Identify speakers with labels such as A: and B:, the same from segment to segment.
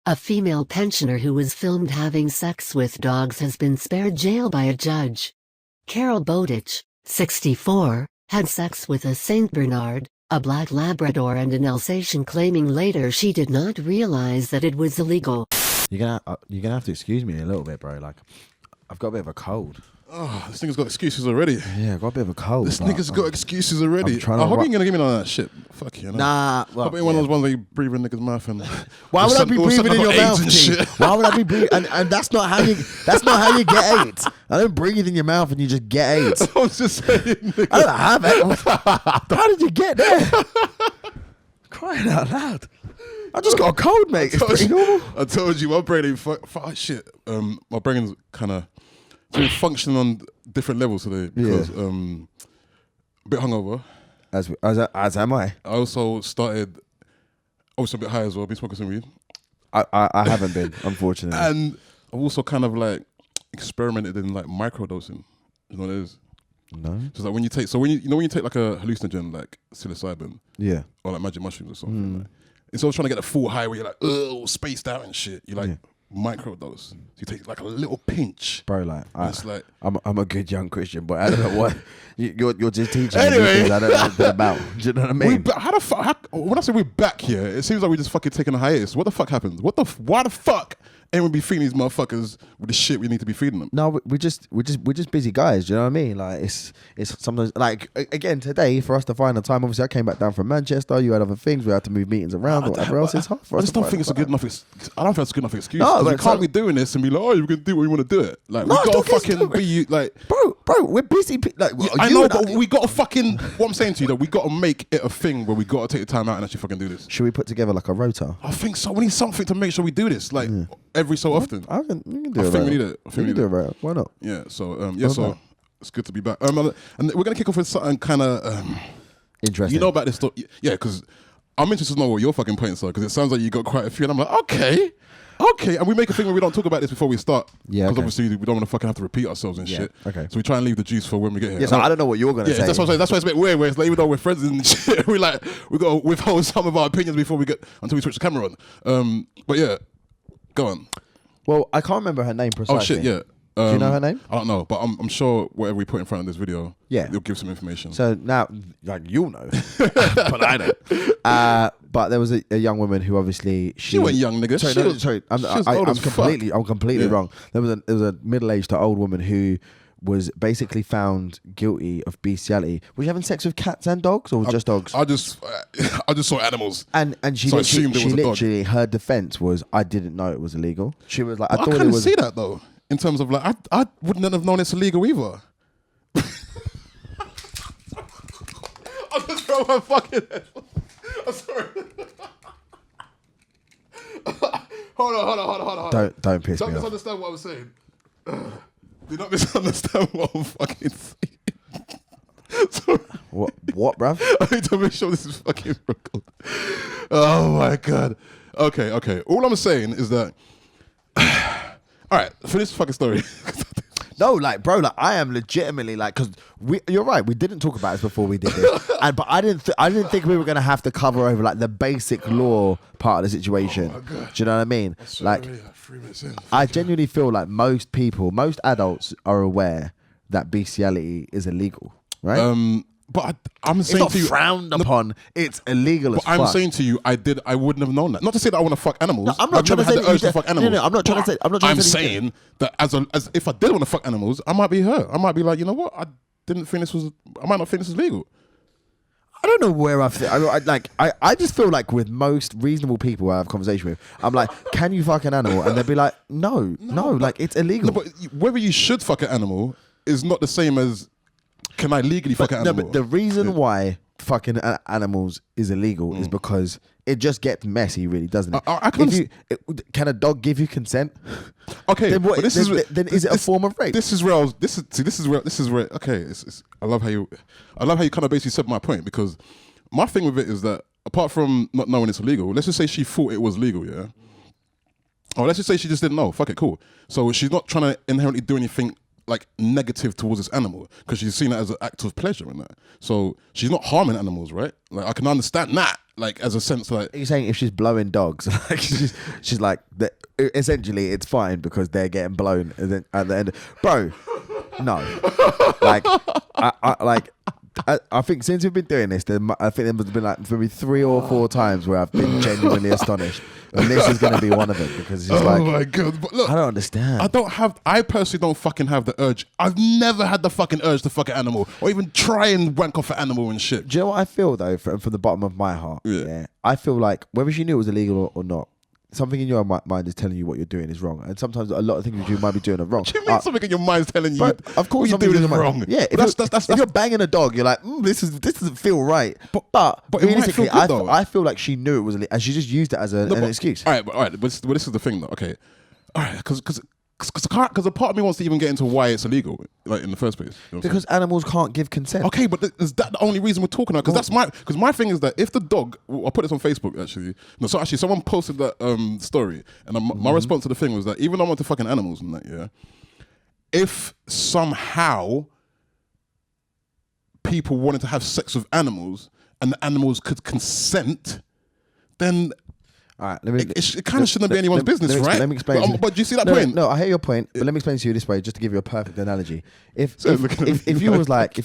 A: A female pensioner who was filmed having sex with dogs has been spared jail by a judge. Carol Bowditch, 64, had sex with a Saint Bernard, a black Labrador and an Alsatian, claiming later she did not realize that it was illegal.
B: You're gonna have to excuse me a little bit, bro. Like, I've got a bit of a cold.
C: Oh, this nigga's got excuses already.
B: Yeah, I've got a bit of a cold.
C: This nigga's got excuses already. I hope you're gonna give me none of that shit. Fuck you.
B: Nah,
C: well, one of those ones where you breathe in niggas' mouth and.
B: Why would I be breathing in your mouth
C: and shit?
B: Why would I be breathing? And that's not how you. That's not how you get AIDS. I don't breathe in your mouth and you just get AIDS.
C: I was just saying. Nigga.
B: I don't have it. How did you get there? Crying out loud. I just got a cold, mate. It's pretty normal.
C: I told you, my brain ain't shit. My brain's kind of functioning on different levels today because a bit hungover.
B: As am I.
C: I also started, also a bit high as well. Been smoking some weed.
B: I haven't been, unfortunately.
C: And I've also kind of like experimented in like microdosing. You know what it is?
B: No.
C: So like when you take, when you take like a hallucinogen like psilocybin, or like magic mushrooms or something. Like, instead of trying to get the full high where you're like, spaced out and shit, you like microdose. So you take like a little pinch,
B: bro. Like,
C: it's like
B: I'm a good young Christian, but I don't know what you're just teaching
C: anyway.
B: me things I don't know anything about. Do you know what I mean?
C: How the fuck? When I say we're back here, it seems like we just fucking taking a hiatus. What the fuck happened? Why the fuck ain't we be feeding these motherfuckers with the shit we need to be feeding them?
B: No, we're just busy guys. Do you know what I mean? Like it's sometimes like again today for us to find the time. Obviously, I came back down from Manchester. You had other things. We had to move meetings around or whatever else. It's hard for us.
C: I just don't think it's a good enough. I don't think it's a good enough excuse.
B: No,
C: we can't be doing this and be like, oh, you're gonna do what you want to do it. Like we gotta fucking be like,
B: bro. We're busy. Like
C: I know, but we gotta fucking. What I'm saying to you, that we gotta make it a thing where we gotta take the time out and actually fucking do this.
B: Should we put together like a rota?
C: I think so. We need something to make sure we do this, like every so often.
B: We can do it.
C: I think we need it.
B: We can do it, right? Why not?
C: Yeah. So so it's good to be back. And we're gonna kick off with something kind of
B: interesting.
C: You know about this stuff? Yeah, because I'm interested to know what your fucking points are. Because it sounds like you got quite a few, and I'm like, okay. And we make a thing where we don't talk about this before we start. Yeah. Because obviously we don't want to fucking have to repeat ourselves and shit.
B: Okay.
C: So we try and leave the juice for when we get here.
B: Yeah. So I don't know what you're gonna say.
C: That's what I'm saying. That's why it's a bit weird. Where it's like, even though we're friends and shit, we got to withhold some of our opinions before we get until we switch the camera on. But yeah, go on.
B: Well, I can't remember her name precisely.
C: Oh shit, yeah.
B: Do you know her name?
C: I don't know, but I'm sure whatever we put in front of this video,
B: yeah,
C: you'll give some information.
B: So now, like, you'll know, but I don't. But there was a young woman who obviously
C: she went young, nigga.
B: I'm completely wrong. There was a middle-aged to old woman who was basically found guilty of bestiality. Was she having sex with cats and dogs, or just dogs?
C: I just saw animals,
B: and she literally her defense was, I didn't know it was illegal. She was like, I thought it was.
C: See that though. In terms of like, I wouldn't have known it's illegal either. I just broke my fucking head. I'm sorry. Hold on.
B: Don't piss me off.
C: Don't misunderstand what I was saying. Do not misunderstand what I'm fucking saying. Sorry.
B: What, bruv?
C: I need to make sure this is fucking recorded. Oh my God. Okay. All I'm saying is that. All right, finish the fucking story.
B: No, like, bro, like, I am legitimately like, because you're right, we didn't talk about this before we did this, but I didn't think we were gonna have to cover over like the basic law part of the situation. Oh my God. Do you know what I mean? Like,
C: really, 3 minutes in.
B: I genuinely feel like most adults are aware that bestiality is illegal, right?
C: But I'm saying
B: it's
C: to you,
B: not frowned upon. It's illegal as fuck.
C: I'm saying to you, I wouldn't have known that. Not to say that I want to fuck animals.
B: No, I'm not trying to say
C: the urge to fuck animals.
B: No, I'm not trying to say.
C: I'm saying that as if I did want to fuck animals, I might be her. I might be like, you know what? I might not think this was legal.
B: I don't know where I just feel like with most reasonable people I have a conversation with, I'm like, can you fuck an animal? And they'll be like, no, like it's illegal.
C: No, but whether you should fuck an animal is not the same as can I legally fuck an animal?
B: No, but the reason why fucking animals is illegal is because it just gets messy, really, doesn't it? Can a dog give you consent?
C: Okay,
B: then is it a form of rape?
C: This is where okay. I love how you kind of basically said my point, because my thing with it is that apart from not knowing it's illegal, let's just say she thought it was legal, yeah. Or let's just say she just didn't know. Fuck it, cool. So she's not trying to inherently do anything like negative towards this animal, because she's seen it as an act of pleasure in that. So she's not harming animals, right? Like, I can understand that. like as a sense like.
B: Are you saying if she's blowing dogs, like she's like essentially it's fine because they're getting blown, and then at the end, bro, no, like I think since we've been doing this, I think there must have been like maybe 3 or 4 times where I've been genuinely astonished, and this is going to be one of them because it's like,
C: oh my god! But look,
B: I don't understand.
C: I personally don't fucking have the urge. I've never had the fucking urge to fuck an animal or even try and wank off an animal and shit.
B: Do you know what I feel though, from the bottom of my heart? Yeah, I feel like whether she knew it was illegal or not, something in your mind is telling you what you're doing is wrong, and sometimes a lot of things you might be doing are wrong.
C: What do you mean something in your mind's telling you?
B: But of course,
C: what you're doing is wrong.
B: Yeah, if you're banging a dog, you're like, this doesn't feel right. But realistically, I feel like she knew it was illegal, and she just used it as an excuse.
C: All right, but this is the thing, though. Okay, all right, because a part of me wants to even get into why it's illegal, like in the first place. You know
B: because animals can't give consent.
C: Okay, but is that the only reason we're talking about? Because my thing is that if the dog, I'll put this on Facebook actually. No, so actually someone posted that story, and my response to the thing was that even though I'm into fucking animals and that, yeah, if somehow people wanted to have sex with animals and the animals could consent, then.
B: All right,
C: it kind of shouldn't be anyone's business, right?
B: Let me explain.
C: But do you see that point?
B: No, I hear your point. But let me explain to you this way, just to give you a perfect analogy. If you was like, I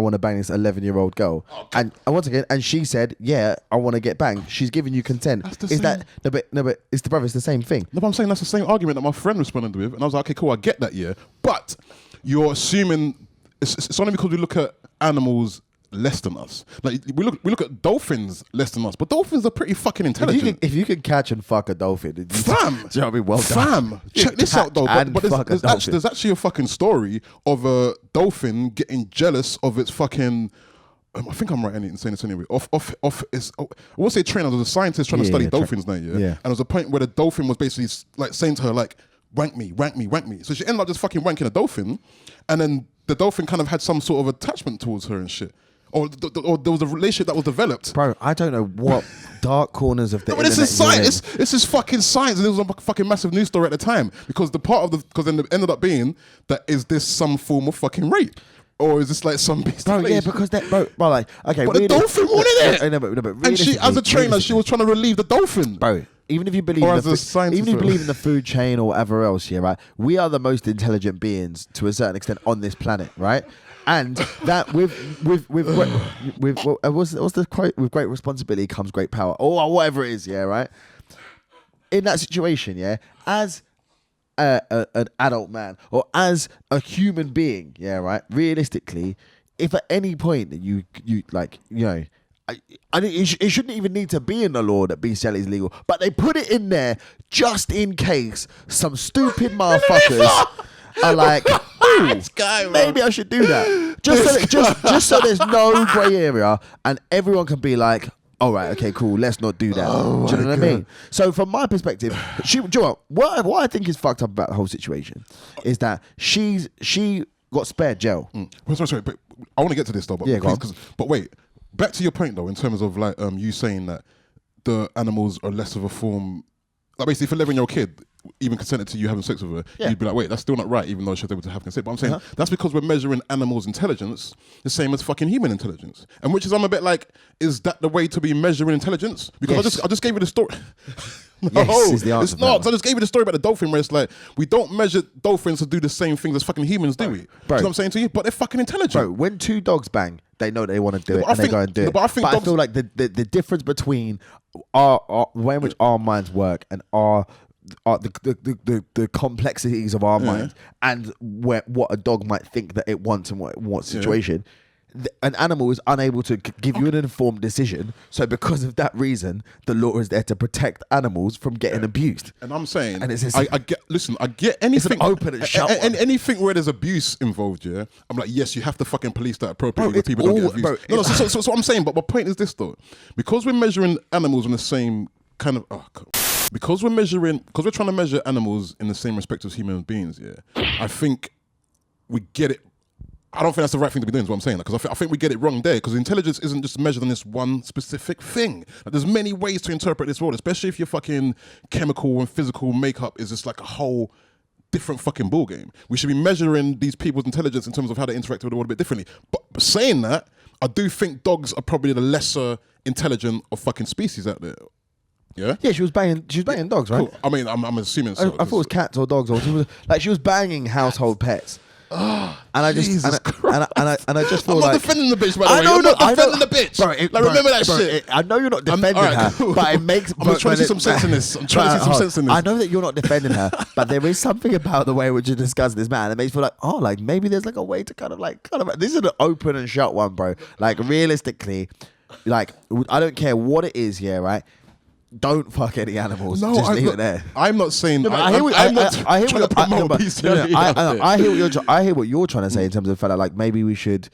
B: want to bang this 11-year-old girl, and once again, and she said, yeah, I want to get banged. She's giving you consent. Is that no? But it's the same thing.
C: No, but I'm saying that's the same argument that my friend responded with, and I was like, okay, cool, I get that, yeah. But you're assuming it's only because we look at animals less than us. Like we look at dolphins less than us, but dolphins are pretty fucking intelligent.
B: If you can catch and fuck a dolphin,
C: fam,
B: do you know what I mean? Well
C: fam,
B: done.
C: check this out though. But there's actually a fucking story of a dolphin getting jealous of its fucking. I think I'm right in saying this anyway. I won't say trainer. There's a scientist trying to study dolphins now, yeah. And there's a point where the dolphin was basically like saying to her like, "Wank me, wank me, wank me." So she ended up just fucking wanking a dolphin, and then the dolphin kind of had some sort of attachment towards her and shit. Or there was a relationship that was developed.
B: Bro, I don't know what dark corners of the internet.
C: This is science. This is fucking science, and it was a fucking massive news story at the time because then it ended up being that is this some form of fucking rape, or is this like some bestiality?
B: Bro, yeah, because like okay,
C: but the dolphin wanted it.
B: No, but
C: and she, as a trainer, she was trying to relieve the dolphin,
B: bro. Even if you believe in the food chain or whatever else, yeah, right. We are the most intelligent beings to a certain extent on this planet, right? And that with what's the quote? With great responsibility comes great power, or whatever it is, yeah, right. In that situation, yeah, as an adult man or as a human being, yeah, right. Realistically, if at any point that you like, you know. It shouldn't even need to be in the law that bestiality is legal, but they put it in there just in case some stupid motherfuckers are like, maybe I should do that. Just so there's no grey area and everyone can be like, all right, okay, cool, let's not do that. Do you know what I mean? So from my perspective, what I think is fucked up about the whole situation is that she got spared jail.
C: Sorry, but I want to get to this though. But
B: yeah,
C: but wait. Back to your point though, in terms of like you saying that the animals are less of a form. Like basically, if a 11-year-old kid even consented to you having sex with her, you'd be like, wait, that's still not right, even though she was able to have consent. But I'm saying that's because we're measuring animals' intelligence the same as fucking human intelligence, and which is I'm a bit like, is that the way to be measuring intelligence? Because I just gave you the story. No,
B: yes, is the answer.
C: It's not. So I just gave you the story about the dolphin where it's like, we don't measure dolphins to do the same things as fucking humans, do we? Bro. You know what I'm saying to you? But they're fucking intelligent.
B: Bro, when 2 dogs bang, they know they want to do it and they go and do it. But I feel like the difference between our way in which our minds work and the complexities of our minds and what a dog might think that it wants and what situation. An animal is unable to give you an informed decision, so because of that reason, the law is there to protect animals from getting abused.
C: And I'm saying,
B: and
C: I get anything.
B: It's an open and shut one.
C: Anything where there's abuse involved, yeah. I'm like, yes, you have to fucking police that appropriately, where people don't get abused. No, so what I'm saying, but my point is this though, because we're measuring animals on the same kind of. Because we're trying to measure animals in the same respect as human beings, yeah. I think we get it. I don't think that's the right thing to be doing, is what I'm saying. Because I think we get it wrong there. Because intelligence isn't just measured on this one specific thing. Like, there's many ways to interpret this world, especially if your fucking chemical and physical makeup is just like a whole different fucking ball game. We should be measuring these people's intelligence in terms of how they interact with the world a bit differently. But saying that, I do think dogs are probably the lesser intelligent of fucking species out there. Yeah.
B: Yeah, she was banging dogs, right?
C: Cool. I mean, I'm assuming so.
B: I thought it was cats or dogs, or she was banging household pets. And I just
C: Jesus
B: and I just feel
C: I'm not
B: like
C: defending the bitch, by the way.
B: I know
C: You're not
B: I know-
C: defending the bitch.
B: Bro,
C: Remember that shit.
B: I know you're not defending
C: alright,
B: her,
C: cool.
B: but it makes.
C: I'm trying to see some sense in this. I'm trying to see some sense in this.
B: I know that you're not defending her, but there is something about the way in which you discuss this man that makes me feel like, like maybe there's like a way to kind of. This is an open and shut one, bro. Like realistically, like I don't care what it is, yeah, right. Don't fuck any animals.
C: No,
B: just
C: I'm
B: leave
C: not,
B: it there.
C: I'm not saying.
B: No,
C: I'm not trying to promote bestiality.
B: I hear what you're trying to say in terms of the fact that like maybe we should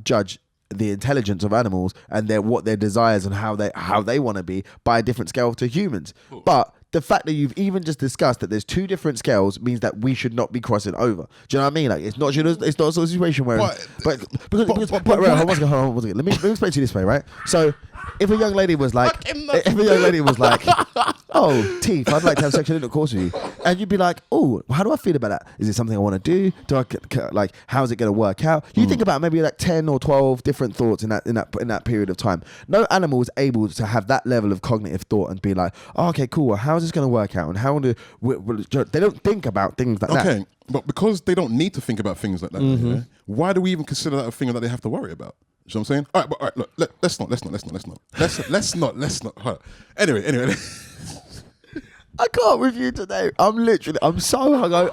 B: judge the intelligence of animals and what their desires and how they want to be by a different scale to humans. But the fact that you've even just discussed that there's two different scales means that we should not be crossing over. Do you know what I mean? Like it's not a situation where. Hold on. Let me explain to you this way, right? So. If a young lady was like, oh, Teef, I'd like to have sexual intercourse with you, and you'd be like, oh, how do I feel about that? Is it something I want to do? How's it going to work out? You think about maybe like 10 or 12 different thoughts in that period of time. No animal is able to have that level of cognitive thought and be like, oh, okay, cool. Well, how's this going to work out? And they don't think about things like that.
C: Okay, but because they don't need to think about things like that, yeah, why do we even consider that a thing that they have to worry about? You know what I'm saying? All right, look, let's not. Hold on. Anyway.
B: I can't with you today. I'm so hungover.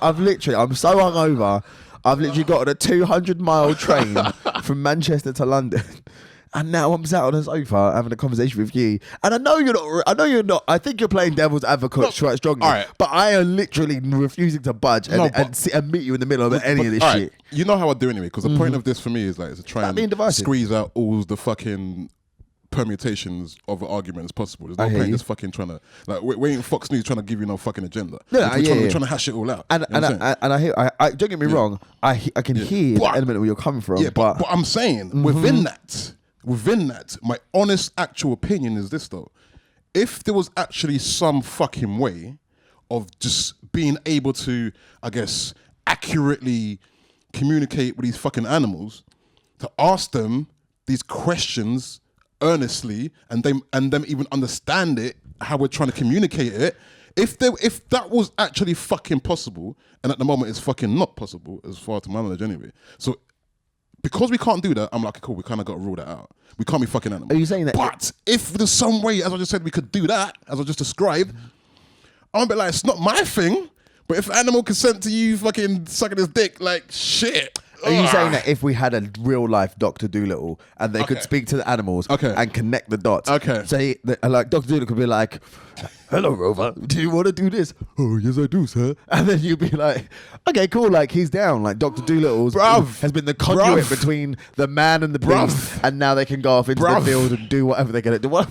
B: I've literally got on a 200-mile train from Manchester to London. And now I'm sat on a sofa having a conversation with you. And I know you're not. I think you're playing devil's advocate quite strongly.
C: All right.
B: But I am literally refusing to budge and meet you in the middle of any of this shit.
C: You know how I do anyway, because the point of this for me is like to try and squeeze out all the fucking permutations of an argument as possible. There's no point just fucking trying to like we ain't Fox News trying to give you no fucking agenda. We're trying to hash it all out.
B: And I hear. Don't get me wrong. I can hear the element where you're coming from.
C: Yeah, but I'm saying within that, my honest actual opinion is this though. If there was actually some fucking way of just being able to, I guess, accurately communicate with these fucking animals, to ask them these questions earnestly and them even understand it, how we're trying to communicate it, if that was actually fucking possible, and at the moment it's fucking not possible as far to my knowledge anyway. So because we can't do that, I'm like, cool, we kind of got to rule that out. We can't be fucking animals.
B: Are you saying that?
C: But if there's some way, as I just said, we could do that, as I just described, I'm a bit like, it's not my thing, but if an animal consent to you fucking sucking his dick, like, shit.
B: Are you saying that if we had a real life Dr. Dolittle and they could speak to the animals and connect the dots?
C: Okay.
B: Say, like, Dr. Dolittle could be like, hello, Rover, do you want to do this? Oh, yes, I do, sir. And then you'd be like, okay, cool, like, he's down. Like, Dr. Dolittle has been the conduit between the man and the beast, and now they can go off into the field and do whatever they're going to do.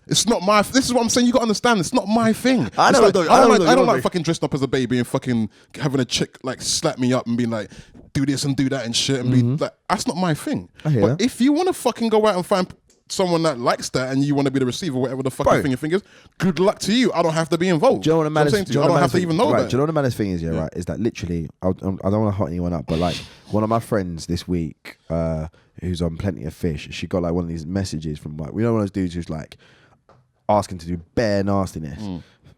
C: It's not my. This is what I'm saying. You got to understand. It's not my thing.
B: I
C: don't like fucking dressed up as a baby and fucking having a chick like slap me up and being like, do this and do that and shit and be like, that's not my thing. But if you want to fucking go out and find someone that likes that and you want to be the receiver, whatever the fucking thing your thing is, good luck to you. I don't have to be involved.
B: Do you know what the maddest thing?
C: I don't have to even know that.
B: Do you know what the maddest thing is? Yeah, right. Is that literally? I don't want to hot anyone up, but like one of my friends this week, who's on Plenty of Fish, she got like one of these messages from like one of those dudes who's like asking to do bare nastiness,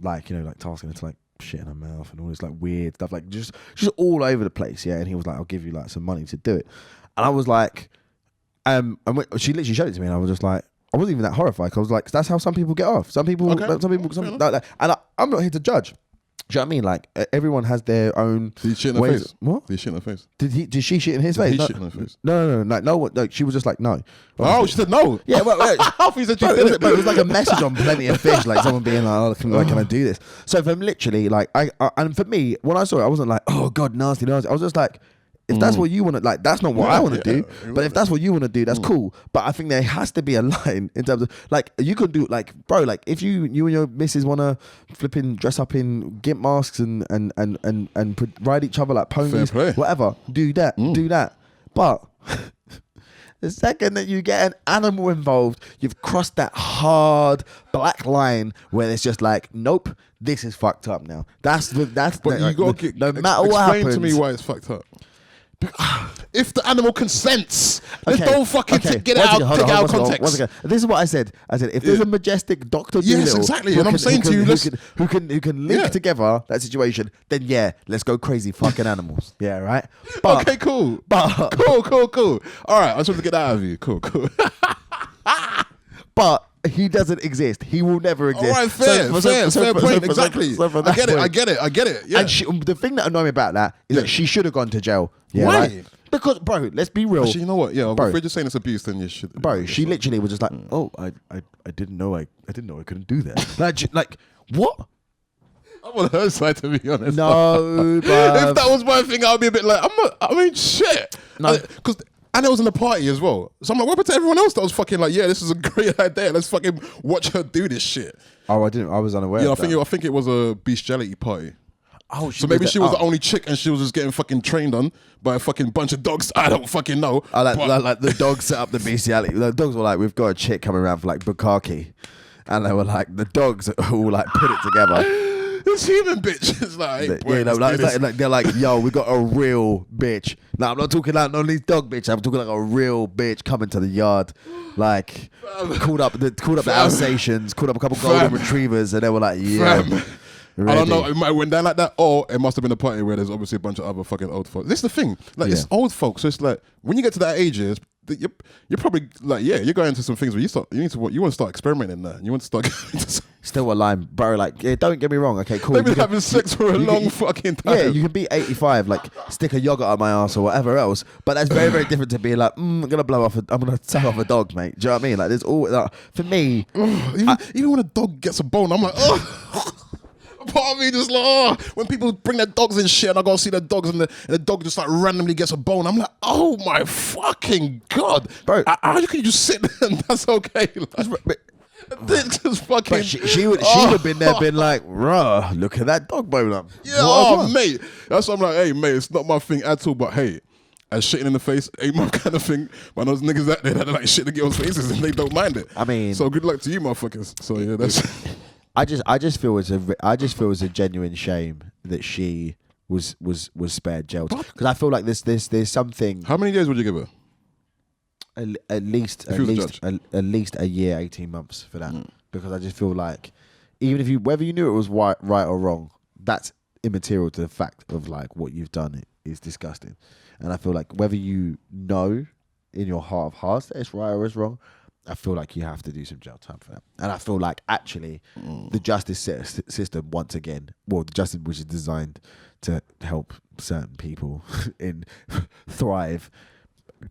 B: like like asking her to like shit in her mouth and all this like weird stuff, like just all over the place. Yeah, and he was like, "I'll give you like some money to do it," and I was like, and she literally showed it to me, and I was just like, I wasn't even that horrified. I was like, that's how some people get off. Some people, like that. And I'm not here to judge. Do you know what I mean? Like everyone has their own.
C: Did he shit in her face?
B: What?
C: Did he shit in her face?
B: Did she shit in his face?
C: He shit in her face.
B: No. Like she was just like no.
C: Oh, she said no.
B: Yeah, well,
C: he said it
B: was like a message on Plenty of Fish, like someone being like, can I do this? So for literally, like and for me, when I saw it, I wasn't like, oh god, nasty. I was just like, if that's what you want to, like, that's not what I want to do. But if that's what you want to do, that's cool. But I think there has to be a line in terms of, like, you could do, like, bro, like, if you and your missus want to flipping dress up in gimp masks and ride each other like ponies, whatever, do that, do that. But the second that you get an animal involved, you've crossed that hard black line where it's just like, nope, this is fucked up now. But
C: you got to
B: no matter what happens.
C: Explain to me why it's fucked up. If the animal consents, don't fucking get it out of context.
B: Once again, this is what I said. I said if there's a majestic Dr. Dolittle,
C: yes, exactly. And I'm saying to you,
B: who can link together that situation, then yeah, let's go crazy fucking animals. Yeah, right. But,
C: okay, cool. Cool. All right, I just want to get that out of you. Cool.
B: But he doesn't exist. He will never exist.
C: All right, fair point. Exactly. I get it. Yeah.
B: And the thing that annoyed me about that is that she should have gone to jail. Yeah,
C: why?
B: right? Because, bro, let's be real.
C: Actually, you know what? Yeah,
B: bro,
C: if we're just saying it's abuse, then you should.
B: Bro, she literally was just like, "Oh, I didn't know I couldn't do that." like what?
C: I'm on her side, to be honest.
B: No,
C: if that was my thing, I'd be a bit like, shit.
B: No,
C: because. And it was in the party as well. So I'm like, what happened to everyone else that was fucking like, yeah, this is a great idea. Let's fucking watch her do this shit.
B: Oh, I didn't. I was unaware.
C: Yeah,
B: of
C: I think it was a bestiality party.
B: Oh,
C: so maybe she was the only chick and she was just getting fucking trained on by a fucking bunch of dogs. I don't fucking know.
B: Like the dogs set up the bestiality. The dogs were like, we've got a chick coming around for like bukkake. And they were like, the dogs all like put it together.
C: This human bitch is like,
B: they're like, yo, we got a real bitch. Now I'm not talking like no these dog bitch. I'm talking like a real bitch coming to the yard, like called up the Alsatians, called up a couple golden retrievers, and they were like, yeah.
C: I don't know. It might have went down like that, or it must have been a party where there's obviously a bunch of other fucking old folks. This is the thing, like it's old folks. So it's like when you get to that age, you're probably like, you're going into some things where you want to start experimenting there. You want to start
B: still a line, bro. Like, yeah, don't get me wrong. Okay, cool.
C: They've been having sex for a long fucking time.
B: Yeah, you can be 85, like stick a yogurt on my ass or whatever else. But that's very, very different to being like, I'm gonna suck off a dog, mate. Do you know what I mean? Like, there's all like, for me.
C: Even when a dog gets a bone, I'm like, part of me just like, when people bring their dogs and shit, and I go see the dogs, and the dog just like randomly gets a bone, I'm like, oh my fucking god,
B: bro!
C: How can you just sit there and that's okay? Like, this is fucking.
B: But she would have been there, been like, "Bruh, look at that dog bone up."
C: Yeah, mate. That's what I'm like. Hey, mate, it's not my thing at all. But hey, as shitting in the face ain't my kind of thing. But those niggas out there that like shit in girls' faces and they don't mind it.
B: I mean,
C: so good luck to you, motherfuckers. So yeah, that's.
B: I just feel it's a genuine shame that she was spared jail, because I feel like there's something.
C: How many days would you give her?
B: At least a year, 18 months for that, because I just feel like even if whether you knew it was right or wrong, that's immaterial to the fact of like what you've done is disgusting, and I feel like whether you know in your heart of hearts that it's right or it's wrong, I feel like you have to do some jail time for that. And I feel like actually the justice system, once again, the justice which is designed to help certain people thrive,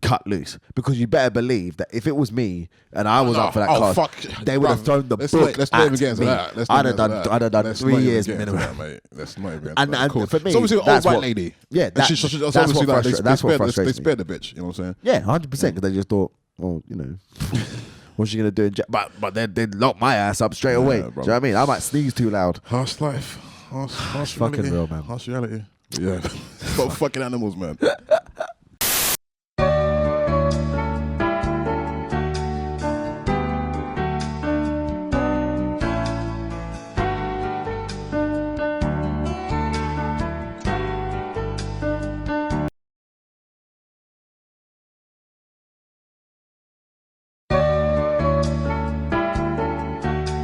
B: cut loose. Because you better believe that if it was me and I was up for that class, they would have thrown the book
C: let's not even get into that.
B: I'd have done 3 years minimum.
C: Mate. Let's not even
B: and
C: cool.
B: For me,
C: it's obviously an old white lady.
B: Yeah,
C: that's what frustrates me. They spared the bitch, you know what I'm saying?
B: Yeah, 100%, because they just thought, well, you know, what's she gonna do? But they locked my ass up straight away. Do you know what I mean? I might sneeze too loud.
C: Harsh life, harsh
B: fucking real, man.
C: Harsh reality. Yeah, about fucking animals, man.